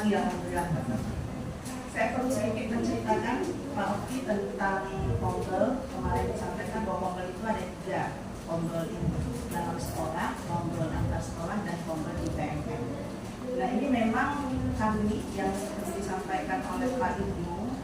lagi alhamdulillah. Saya perlu sedikit menceritakan Pak Oki tentang Pombel. Kemarin disampaikan bahwa Pombel itu ada 3, Pombel dalam sekolah, Pombel antar sekolah, dan Pombel di PMN. Nah ini memang kami yang seperti disampaikan oleh Pak Ibnu,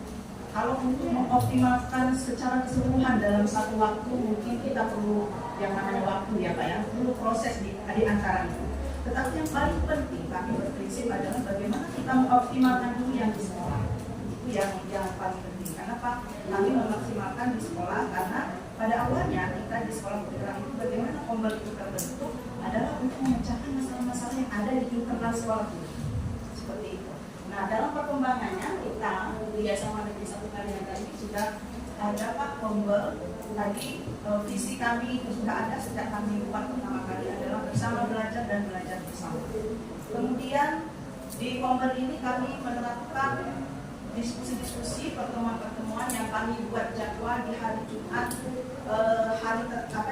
kalau untuk mengoptimalkan secara keseluruhan dalam satu waktu mungkin kita perlu yang namanya waktu ya Pak ya, perlu proses di antara itu. Tetapi yang paling penting kami berprinsip adalah bagaimana kita mengoptimalkan dulu yang di sekolah. Itu yang paling penting. Karena Pak, kami memaksimalkan di sekolah karena pada awalnya kita di sekolah bergerak itu bagaimana Pombel itu terbentuk adalah untuk memecahkan masalah-masalah yang ada di internal sekolah itu. Seperti itu. Nah dalam perkembangannya kita di SMA Negeri 1 Kalianda ini sudah ada Pak Pombel. Tadi visi kami itu sudah ada sejak kami buat pertama kali adalah bersama belajar dan belajar bersama. Kemudian di Pombel ini kami menerapkan diskusi-diskusi, pertemuan-pertemuan yang kami buat jadwal di hari Jumat,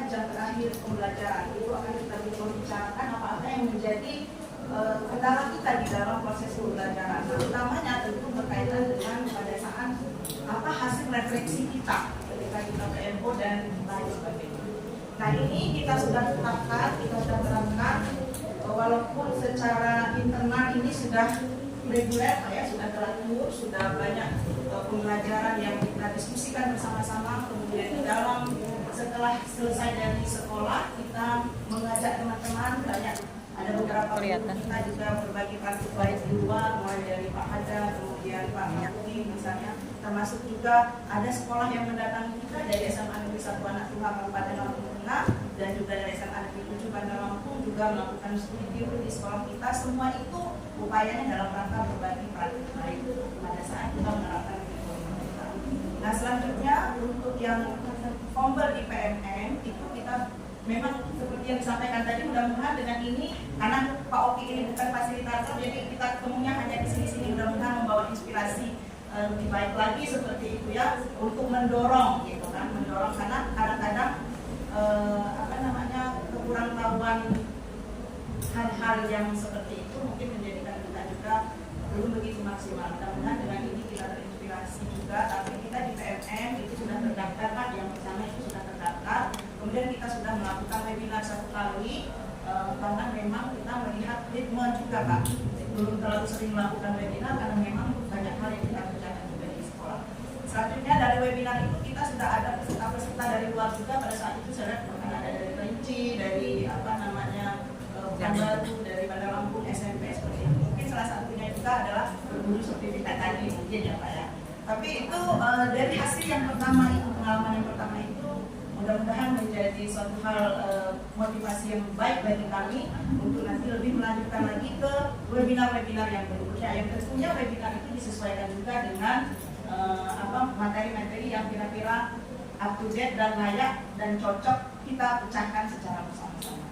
jam terakhir pembelajaran. Itu akan kita bicarakan apa-apa yang menjadi kendala kita di dalam proses pembelajaran. Nah, utamanya tentu berkaitan dengan pada saat apa hasil refleksi kita ketika kita PMO dan lain sebagainya. Nah ini kita sudah tetapkan, kita sudah terangkan, walaupun secara internal ini sudah reguler, ya sudah teratur, sudah banyak pembelajaran yang kita diskusikan bersama-sama. Kemudian di dalam setelah selesai dari sekolah kita mengajak teman-teman banyak. Ada beberapa kita juga berbagi kartu baik di luar, mulai dari Pak Haja, kemudian Pak Yakti misalnya, termasuk juga ada sekolah yang mendatangi kita dari SMA Negeri 1 Anak Tuhan Kabupaten Lampung Tengah dan juga dari SMA Negeri 7 Bandar Lampung juga melakukan studi di sekolah kita. Semua itu upayanya dalam rangka berbagi praktik baik pada saat kita menerapkan kurikulum kita. Nah selanjutnya untuk yang Pombel di PMN itu kita memang seperti yang disampaikan tadi, mudah-mudahan dengan ini karena Pak Oki ini bukan fasilitator, jadi kita ketemunya hanya di sini-sini, mudah-mudahan membawa inspirasi lebih baik lagi seperti itu ya, untuk mendorong gitu kan, mendorong karena kadang-kadang kekurang tahuan hal-hal yang seperti itu mungkin menjadikan kita juga belum begitu maksimal. Mudah-mudahan dengan ini kita terinspirasi juga, tapi kita di PMN itu sudah terdaftar Pak, yang pertama itu sudah terdaftar. Kemudian kita sudah melakukan webinar 1 kali karena memang kita melihat ritme juga Pak. Belum terlalu sering melakukan webinar karena memang banyak hal yang kita kerjakan juga di sekolah. Selanjutnya dari webinar itu kita sudah ada peserta-peserta dari luar juga. Pada saat itu saya lihat bahkan ada dari Kerinci, dari Pekanbaru, dari Bandar Lampung, SMP seperti itu. Mungkin salah satunya juga adalah berburu sertifikat tadi mungkin ya Pak ya. Tapi itu dari hasil yang pertama itu, pengalaman yang pertama itu mudah-mudahan menjadi suatu hal motivasi yang baik bagi kami untuk nanti lebih melanjutkan lagi ke webinar-webinar yang berikutnya. Yang tentunya webinar itu disesuaikan juga dengan materi-materi yang kira-kira up to date dan layak dan cocok kita pecahkan secara bersama-sama.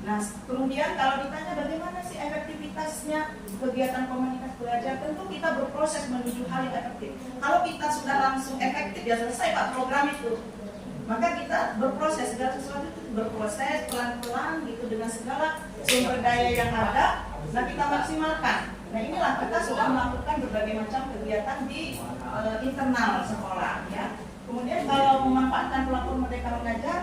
Nah, kemudian kalau ditanya bagaimana sih efektivitasnya kegiatan komunitas belajar, tentu kita berproses menuju hal yang efektif. Kalau kita sudah langsung efektif ya selesai Pak program itu. Maka kita berproses, segala sesuatu itu berproses pelan-pelan gitu dengan segala sumber daya yang ada, nah kita maksimalkan. Nah inilah kita sudah melakukan berbagai macam kegiatan di internal sekolah ya. Kemudian kalau memanfaatkan platform Merdeka Mengajar,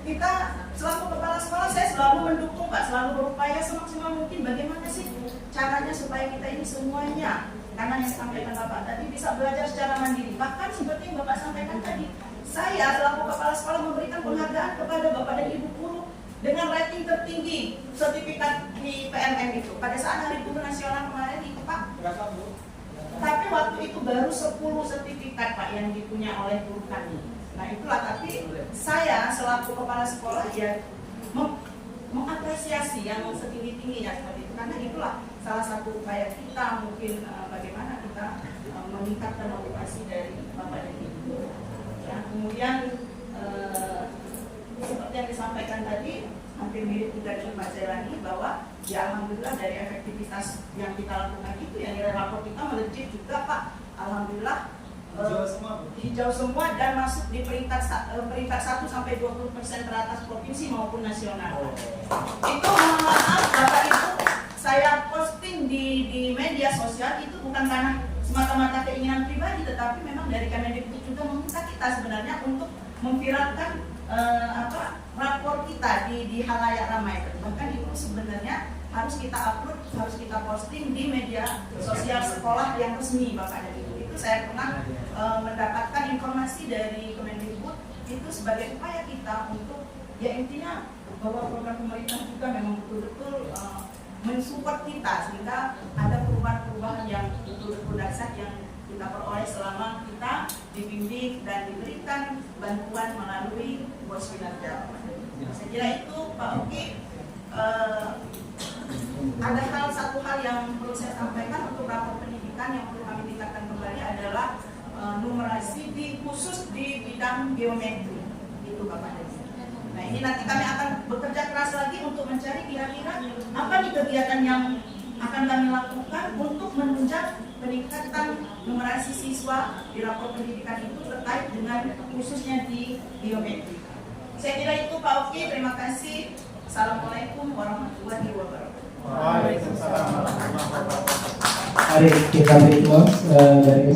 kita selaku kepala sekolah saya selalu mendukung Pak, selalu berupaya semaksimal mungkin bagaimana sih caranya supaya kita ini semuanya, karena yang disampaikan Bapak tadi bisa belajar secara mandiri. Bahkan seperti yang Bapak sampaikan tadi, saya selaku kepala sekolah memberikan penghargaan kepada Bapak dan Ibu guru dengan rating tertinggi sertifikat di PMN itu. Pada saat Hari Guru Nasional kemarin itu Pak, tapi waktu itu baru 10 sertifikat Pak yang dipunya oleh guru kami. Nah itulah, tapi saya selaku kepala sekolah ya mengapresiasi yang setinggi-tingginya seperti itu. Karena itulah salah satu upaya kita mungkin bagaimana kita meningkatkan motivasi dari Bapak dan Ibu. Ya, kemudian seperti yang disampaikan tadi, hampir mirip juga dengan Pak Zailani bahwa ya alhamdulillah dari efektivitas yang kita lakukan itu, yang nilai rapor kita melejit juga Pak. Alhamdulillah hijau semua dan masuk di peringkat 1 sampai 20% teratas provinsi maupun nasional. Itu mohon maaf Bapak Ibu, saya posting di media sosial itu bukan karena semata-mata keinginan pribadi, tetapi memang dari Kemendikbud juga meminta kita sebenarnya untuk memviralkan rapor kita di halayak ramai. Bahkan itu sebenarnya harus kita upload, harus kita posting di media sosial sekolah yang resmi Bapak dan Ibu. Itu saya pernah mendapatkan informasi dari Kemendikbud itu sebagai upaya kita untuk ya intinya bahwa program pemerintah juga memang betul-betul mensupport kita sehingga ada perubahan-perubahan yang betul-betul dasar yang kita peroleh selama kita dibimbing dan diberikan bantuan melalui bos kinerja. Saya kira itu Pak Oki. Ada satu hal yang perlu saya sampaikan untuk rapor pendidikan yang perlu kami tingkatkan kembali adalah numerasi khusus di bidang geometri. Itu Bapak dan Ibu. Nah ini nanti kami akan bekerja keras lagi untuk mencari kira-kira apa nih kegiatan yang akan kami lakukan untuk menunjang peningkatan numerasi siswa di rapor pendidikan itu terkait dengan khususnya di geometri. Saya kira itu Pak Oki, terima kasih. Assalamualaikum warahmatullahi wabarakatuh. Waalaikumsalam warahmatullahi wabarakatuh. Mari kita beri dari